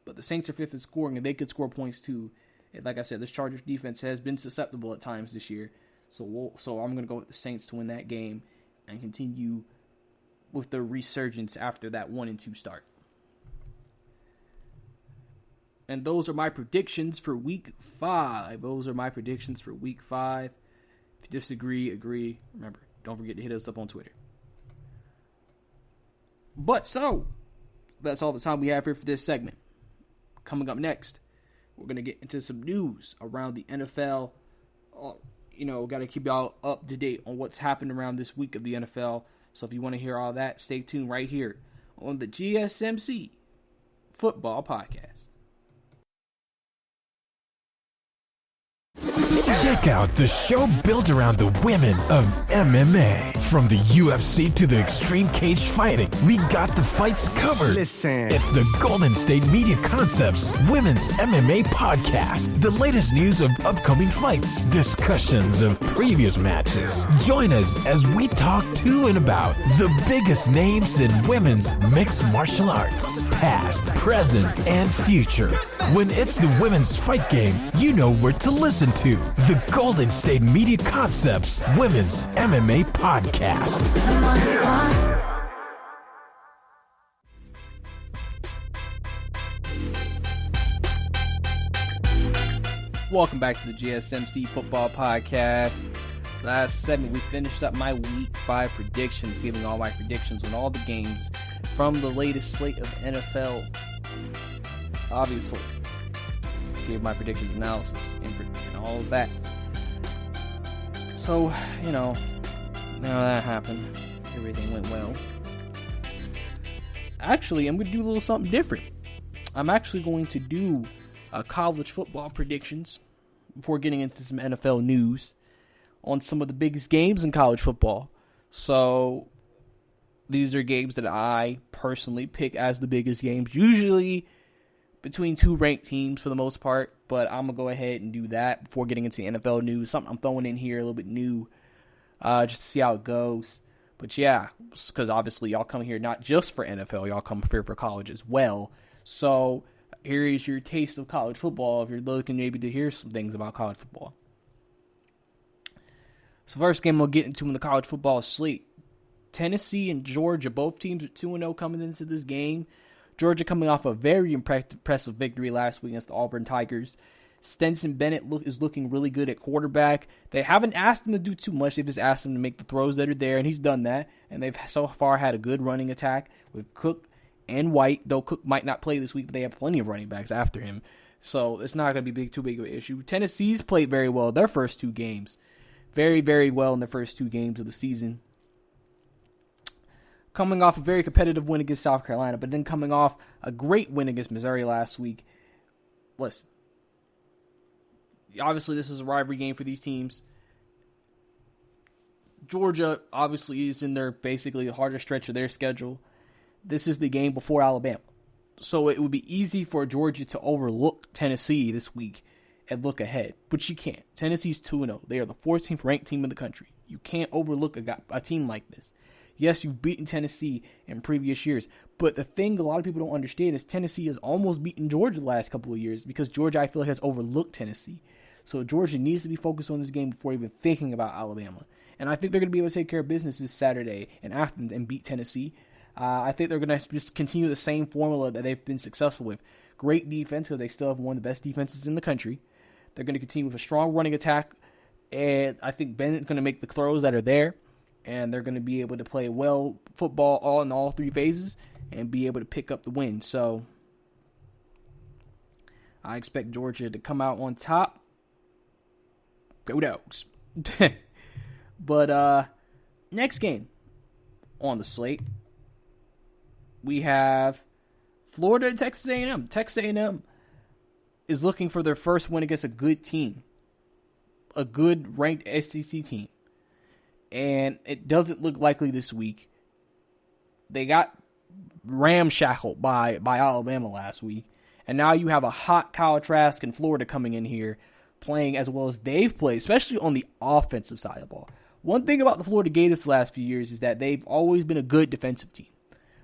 But the Saints are 5th in scoring, and they could score points too. And like I said, this Chargers defense has been susceptible at times this year. So I'm going to go with the Saints to win that game and continue with the resurgence after that 1-2 start. And those are my predictions for Week 5. If you disagree, agree. Remember, don't forget to hit us up on Twitter. But so, that's all the time we have here for this segment. Coming up next, we're going to get into some news around the NFL. Got to keep y'all up to date on what's happened around this week of the NFL. So if you want to hear all that, stay tuned right here on the GSMC Football Podcast. Check out the show built around the women of MMA. From the UFC to the extreme cage fighting, we got the fights covered. Listen. It's the Golden State Media Concepts Women's MMA Podcast. The latest news of upcoming fights, discussions of previous matches. Join us as we talk to and about the biggest names in women's mixed martial arts, past, present, and future. When it's the women's fight game, you know where to listen to. The Golden State Media Concepts Women's MMA Podcast. Welcome back to the GSMC Football Podcast. Last segment, we finished up my Week 5 predictions, giving all my predictions on all the games from the latest slate of NFL. Obviously, gave my predictions, analysis, and all of that. So, now that happened, everything went well. Actually, I'm going to do a little something different. I'm actually going to do college football predictions before getting into some NFL news on some of the biggest games in college football. So, these are games that I personally pick as the biggest games, usually between two ranked teams for the most part, but I'm going to go ahead and do that before getting into NFL news. Something I'm throwing in here a little bit new, just to see how it goes. But yeah, because obviously y'all come here not just for NFL, y'all come here for college as well. So here is your taste of college football if you're looking maybe to hear some things about college football. So first game we'll get into in the college football slate. Tennessee and Georgia, both teams are 2-0 coming into this game. Georgia coming off a very impressive victory last week against the Auburn Tigers. Stetson Bennett is looking really good at quarterback. They haven't asked him to do too much. They've just asked him to make the throws that are there, and he's done that. And they've so far had a good running attack with Cook and White, though Cook might not play this week, but they have plenty of running backs after him. So it's not going to be too big of an issue. Tennessee's played very well their first two games. Very, very well in the first two games of the season. Coming off a very competitive win against South Carolina, but then coming off a great win against Missouri last week. Listen, obviously this is a rivalry game for these teams. Georgia obviously is in their basically the hardest stretch of their schedule. This is the game before Alabama. So it would be easy for Georgia to overlook Tennessee this week and look ahead, but you can't. Tennessee's 2-0. They are the 14th ranked team in the country. You can't overlook a team like this. Yes, you've beaten Tennessee in previous years, but the thing a lot of people don't understand is Tennessee has almost beaten Georgia the last couple of years because Georgia, I feel like, has overlooked Tennessee. So Georgia needs to be focused on this game before even thinking about Alabama. And I think they're going to be able to take care of business this Saturday in Athens and beat Tennessee. I think they're going to just continue the same formula that they've been successful with. Great defense, because they still have one of the best defenses in the country. They're going to continue with a strong running attack, and I think Bennett's going to make the throws that are there. And they're going to be able to play well football in all three phases and be able to pick up the win. So I expect Georgia to come out on top. Go Dogs. But next game on the slate, we have Florida and Texas A&M. Texas A&M is looking for their first win against a good team, a good ranked SEC team. And it doesn't look likely this week. They got ramshackled by Alabama last week. And now you have a hot Kyle Trask in Florida coming in here, playing as well as they've played, especially on the offensive side of the ball. One thing about the Florida Gators the last few years is that they've always been a good defensive team.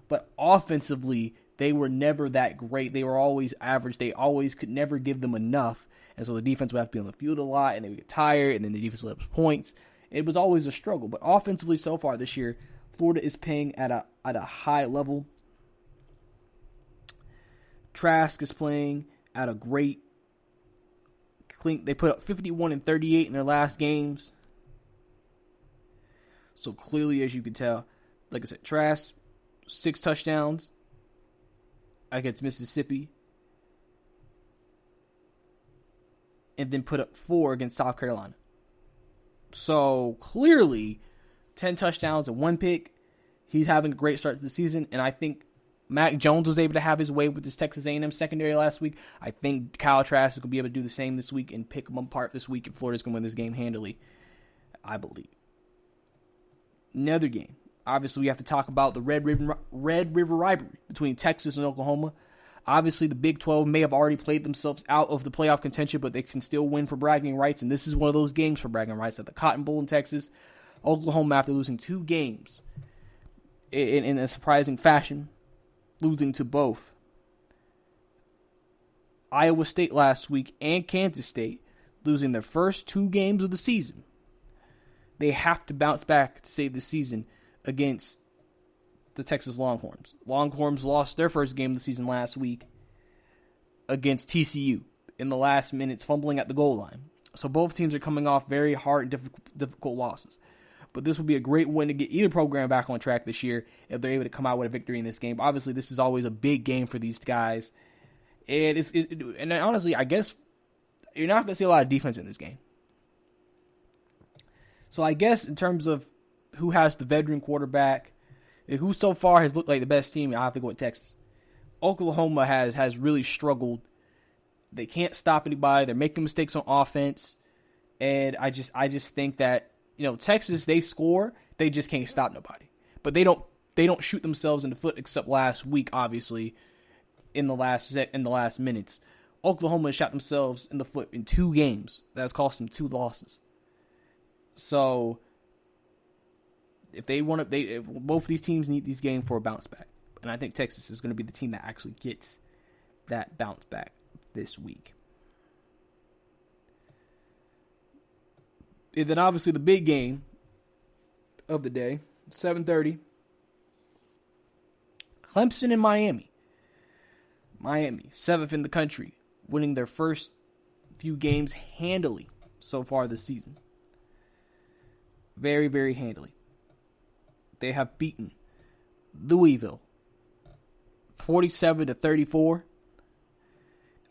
But offensively, they were never that great. They were always average. They always could never give them enough. And so the defense would have to be on the field a lot, and they would get tired, and then the defense would have points. It was always a struggle, but offensively so far this year, Florida is playing at a high level. Trask is playing at a great clean. They put up 51 and 38 in their last games. So clearly, as you can tell, like I said, Trask, 6 touchdowns against Mississippi. And then put up 4 against South Carolina. So clearly, 10 touchdowns and 1 pick. He's having a great start to the season. And I think Mac Jones was able to have his way with this Texas A&M secondary last week. I think Kyle Trask is going to be able to do the same this week and pick them apart this week. And Florida's going to win this game handily, I believe. Another game. Obviously, we have to talk about the Red River rivalry between Texas and Oklahoma. Obviously, the Big 12 may have already played themselves out of the playoff contention, but they can still win for bragging rights, and this is one of those games for bragging rights at the Cotton Bowl in Texas. Oklahoma, after losing 2 games in a surprising fashion, losing to both Iowa State last week and Kansas State, losing their first 2 games of the season. They have to bounce back to save the season against the Texas Longhorns. Longhorns lost their first game of the season last week against TCU in the last minutes, fumbling at the goal line. So both teams are coming off very hard and difficult losses. But this would be a great win to get either program back on track this year if they're able to come out with a victory in this game. Obviously, this is always a big game for these guys. And and honestly, I guess you're not going to see a lot of defense in this game. So I guess in terms of who has the veteran quarterback, who so far has looked like the best team, I have to go with Texas. Oklahoma has really struggled. They can't stop anybody. They're making mistakes on offense. And I just think that, Texas, they score, they just can't stop nobody. But they don't shoot themselves in the foot except last week, obviously, in the last minutes. Oklahoma shot themselves in the foot in 2 games. That's cost them 2 losses. So if both of these teams need these games for a bounce back. And I think Texas is going to be the team that actually gets that bounce back this week. And then obviously the big game of the day, 7:30. Clemson and Miami. Miami, 7th in the country, winning their first few games handily so far this season. Very, very handily. They have beaten Louisville 47-34.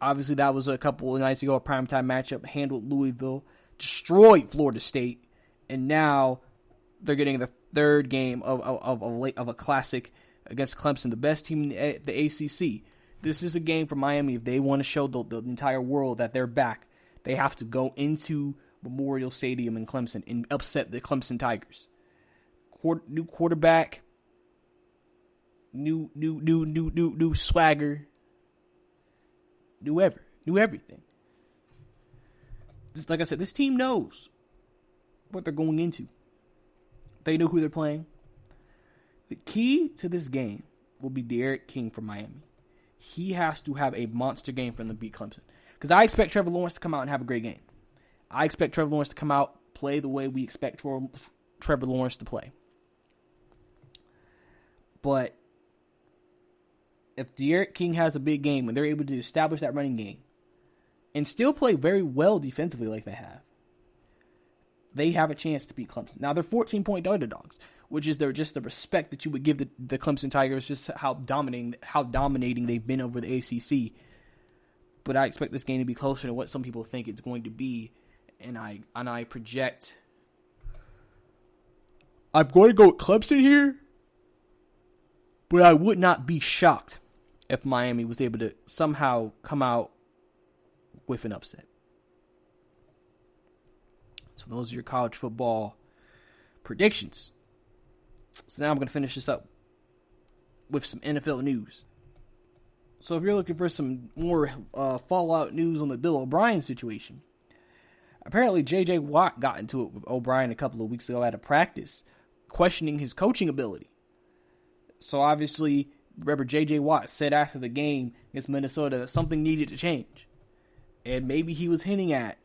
Obviously, that was a couple of nights ago, a primetime matchup. Handled Louisville, destroyed Florida State, and now they're getting the 3rd game of a classic against Clemson, the best team in the ACC. This is a game for Miami. If they want to show the entire world that they're back, they have to go into Memorial Stadium in Clemson and upset the Clemson Tigers. New quarterback, new swagger, new everything. Just like I said, this team knows what they're going into. They know who they're playing. The key to this game will be D'Eriq King from Miami. He has to have a monster game for them to beat Clemson. Because I expect Trevor Lawrence to come out and have a great game. I expect Trevor Lawrence to come out, play the way we expect Trevor Lawrence to play. But if D'Eriq King has a big game and they're able to establish that running game and still play very well defensively like they have a chance to beat Clemson. Now, they're 14-point underdogs, which is just the respect that you would give the Clemson Tigers, just how dominating they've been over the ACC. But I expect this game to be closer to what some people think it's going to be, and I project I'm going to go with Clemson here, but I would not be shocked if Miami was able to somehow come out with an upset. So those are your college football predictions. So now I'm going to finish this up with some NFL news. So if you're looking for some more fallout news on the Bill O'Brien situation, apparently J.J. Watt got into it with O'Brien a couple of weeks ago at a practice, questioning his coaching ability. So obviously, remember J.J. Watt said after the game against Minnesota that something needed to change. And maybe he was hinting at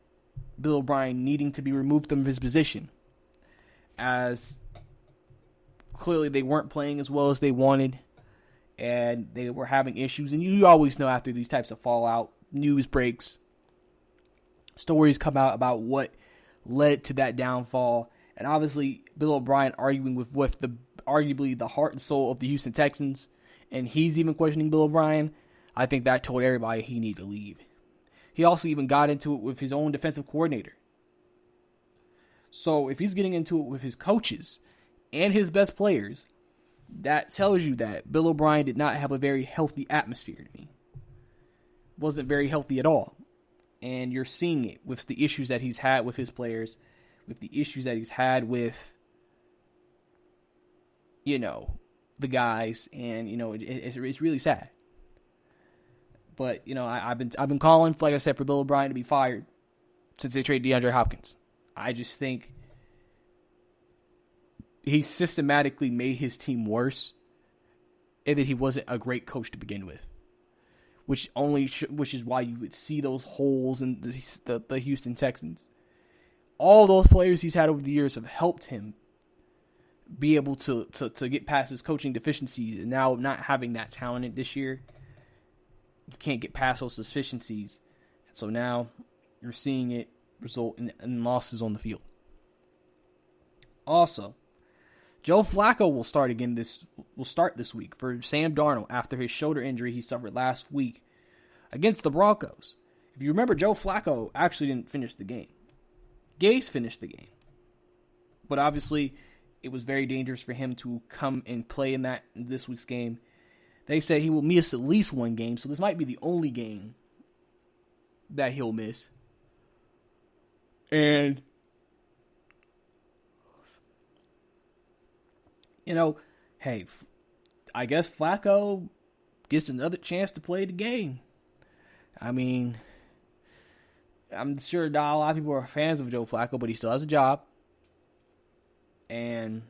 Bill O'Brien needing to be removed from his position, as clearly they weren't playing as well as they wanted, and they were having issues. And you always know after these types of fallout, news breaks, stories come out about what led to that downfall. And obviously, Bill O'Brien arguing with arguably the heart and soul of the Houston Texans, and he's even questioning Bill O'Brien. I think that told everybody he needed to leave. He also even got into it with his own defensive coordinator. So if he's getting into it with his coaches and his best players, that tells you that Bill O'Brien did not have a very healthy atmosphere to me. Wasn't very healthy at all. And you're seeing it with the issues that he's had with his players, with the issues that he's had with, the guys, and, it's really sad. But, I've been calling, like I said, for Bill O'Brien to be fired since they traded DeAndre Hopkins. I just think he systematically made his team worse, and that he wasn't a great coach to begin with, which is why you would see those holes in the Houston Texans. All those players he's had over the years have helped him be able to get past his coaching deficiencies, and now not having that talent this year, you can't get past those deficiencies, and so now you're seeing it result in losses on the field. Also, Joe Flacco will start this week for Sam Darnold after his shoulder injury he suffered last week against the Broncos. If you remember, Joe Flacco actually didn't finish the game. Gase finished the game. But obviously, it was very dangerous for him to come and play in this week's game. They said he will miss at least one game, so this might be the only game that he'll miss. And, hey, I guess Flacco gets another chance to play the game. I mean, I'm sure not a lot of people are fans of Joe Flacco, but he still has a job. And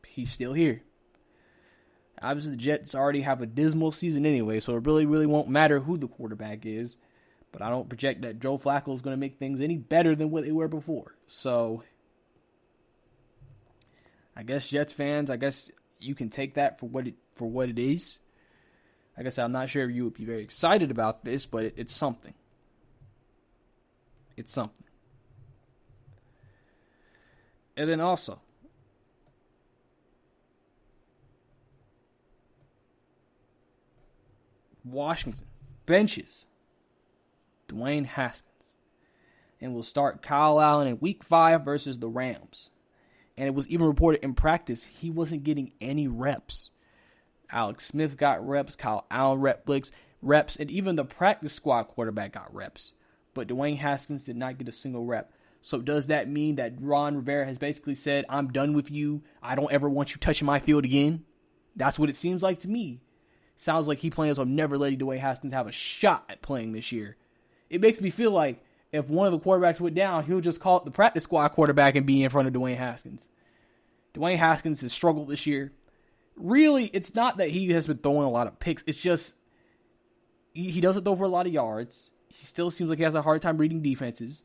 he's still here. Obviously, the Jets already have a dismal season anyway, so it really, really won't matter who the quarterback is. But I don't project that Joe Flacco is going to make things any better than what they were before. So, I guess Jets fans, you can take that for what it is. Like I said, I'm not sure if you would be very excited about this, but it's something. It's something. And then also, Washington benches Dwayne Haskins and will start Kyle Allen in Week 5 versus the Rams. And it was even reported in practice he wasn't getting any reps. Alex Smith got reps, Kyle Allen reps, and even the practice squad quarterback got reps. But Dwayne Haskins did not get a single rep. So does that mean that Ron Rivera has basically said, I'm done with you, I don't ever want you touching my field again? That's what it seems like to me. Sounds like he plans on never letting Dwayne Haskins have a shot at playing this year. It makes me feel like if one of the quarterbacks went down, he'll just call it the practice squad quarterback and be in front of Dwayne Haskins. Dwayne Haskins has struggled this year. Really, it's not that he has been throwing a lot of picks. It's just he doesn't throw for a lot of yards. He still seems like he has a hard time reading defenses.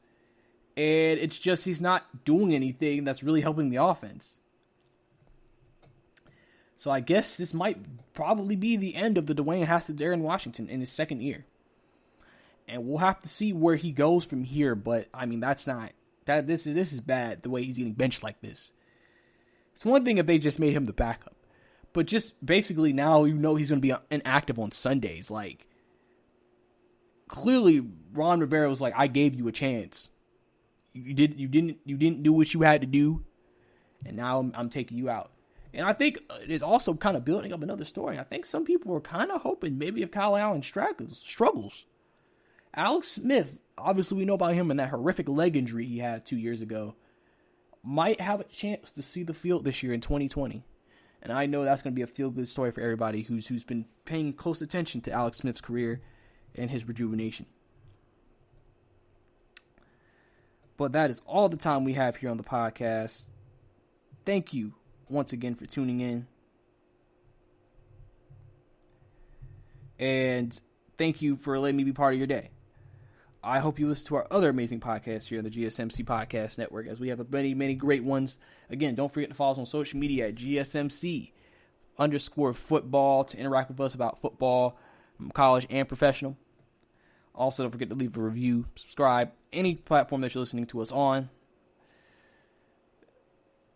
And it's just he's not doing anything that's really helping the offense. So I guess this might probably be the end of the Dwayne Haskins era in Washington in his second year. And we'll have to see where he goes from here. But, I mean, this is bad, the way he's getting benched like this. It's one thing if they just made him the backup. But just basically now he's going to be inactive on Sundays. Like, clearly Ron Rivera was like, I gave you a chance. You didn't do what you had to do. And now I'm taking you out. And I think it's also kind of building up another story. I think some people were kind of hoping maybe if Kyle Allen struggles. Alex Smith, obviously we know about him and that horrific leg injury he had 2 years ago, might have a chance to see the field this year in 2020. And I know that's going to be a feel-good story for everybody who's been paying close attention to Alex Smith's career and his rejuvenation. But that is all the time we have here on the podcast. Thank you once again for tuning in. And thank you for letting me be part of your day. I hope you listen to our other amazing podcasts here on the GSMC Podcast Network, as we have many, many great ones. Again, don't forget to follow us on social media at GSMC_football to interact with us about football, college and professional. Also, don't forget to leave a review, subscribe, any platform that you're listening to us on.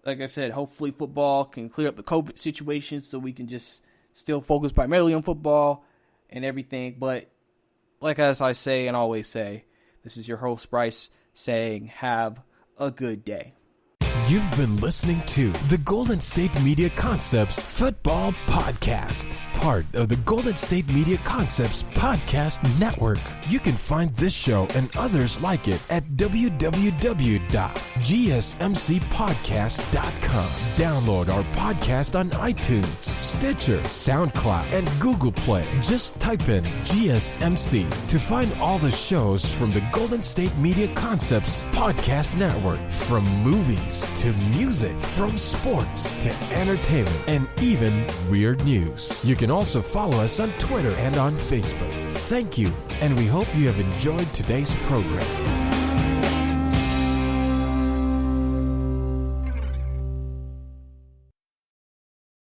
Like I said, hopefully football can clear up the COVID situation so we can just still focus primarily on football and everything. But like as I say and always say, this is your host, Brice, saying have a good day. You've been listening to the Golden State Media Concepts Football Podcast, part of the Golden State Media Concepts Podcast Network. You can find this show and others like it at www.gsmcpodcast.com. Download our podcast on iTunes, Stitcher, SoundCloud, and Google Play. Just type in GSMC to find all the shows from the Golden State Media Concepts Podcast Network, from movies to music, from sports to entertainment, and even weird news. You can also follow us on Twitter and on Facebook. Thank you, and we hope you have enjoyed today's program.